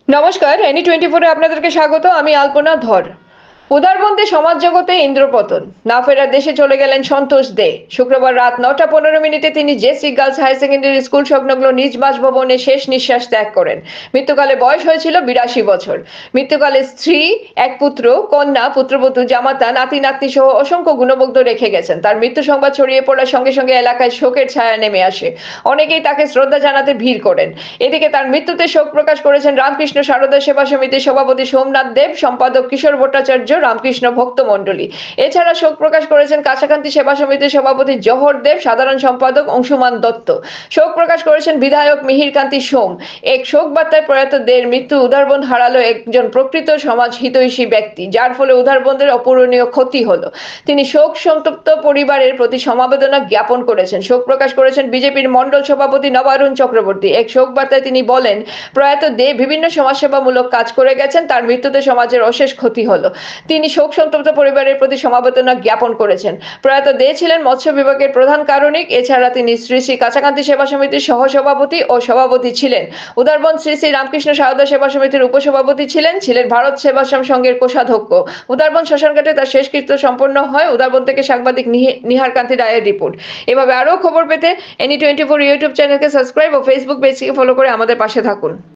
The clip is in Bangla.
নমস্কার, এনি 24-এ আপনাদেরকে স্বাগত। আমি আলপনা ধর। উদারবন্দে সমাজ জগতে ইন্দ্রপতন, না ফেরার দেশে চলে গেলেন সন্তোষ দে। শুক্রবার রাত 9টা 15 মিনিটে তিনি JC girls higher secondary school সংলগ্ন নিজ বাসভবনে শেষ নিঃশ্বাস ত্যাগ করেন। মৃত্যুকালে বয়স হয়েছিল 82 বছর। মৃত্যুকালে স্ত্রী, এক পুত্র, কন্যা, পুত্রবধূ, জামাতা, নাতি নাতনি সহ অসংখ্য গুণবগ্ধ রেখে গেছেন। তার মৃত্যু সংবাদ ছড়িয়ে পড়ার সঙ্গে সঙ্গে এলাকায় শোকের ছায়া নেমে আসে। অনেকেই তাকে শ্রদ্ধা জানাতে ভিড় করেন। এদিকে তার মৃত্যুতে শোক প্রকাশ করেছেন রামকৃষ্ণ সারদা সেবা সমিতির সভাপতি সোমনাথ দেব, সম্পাদক কিশোর ভট্টাচার্য, রামকৃষ্ণ ভক্ত মণ্ডলী। এছাড়া শোক প্রকাশ করেছেন কাছাকান্তি সেবা সমিতির সভাপতি জহর দেব, সাধারণ সম্পাদক অংশুমান দত্ত। শোক প্রকাশ করেছেন বিধায়ক মিহিরকান্তি সোম। এক শোক বার্তায় প্রয়াত দের মৃত্যু উদারবন্দ হারালো একজন প্রকৃত সমাজ হিতৈষী ব্যক্তি, যার ফলে উদারবন্দের অপূরণীয় ক্ষতি হলো। তিনি শোক সন্তপ্ত পরিবারের প্রতি সমবেদনা জ্ঞাপন করেছেন। শোক প্রকাশ করেছেন বিজেপির মণ্ডল সভাপতি নবারুণ চক্রবর্তী। এক শোক বার্তায় তিনি বলেন, প্রয়াত দে বিভিন্ন সমাজসেবামূলক কাজ করে গেছেন, তার মৃত্যুতে সমাজের অশেষ ক্ষতি হলো। তিনি শোক সন্তপ্ত পরিবারের প্রতি সমবেদনা জ্ঞাপন করেছেন। প্রয়াত দে ছিলেন মৎস্য বিভাগের প্রধান কারণিক। এছাড়া তিনি শ্রী শ্রী কাছাকান্তি সেবা সমিতির সহসভাপতি ও সভাপতি ছিলেন। উদারবন্দ শ্রী শ্রী রামকৃষ্ণ সারদা সেবা সমিতির উপসভাপতি ছিলেন। ভারত সেবাশ্রম সংঘের কোষাধ্যক্ষ। উদারবন্দ শ্মশানঘাটে তার শেষকৃত্য সম্পন্ন হয়। উদারবন্দ থেকে সাংবাদিক নিহারকান্তি রায়ের রিপোর্ট। এভাবে আরও খবর পেতে এনি 24 ইউটিউব চ্যানেলকে সাবস্ক্রাইব ও ফেসবুক পেজকে ফলো করে আমাদের পাশে থাকুন।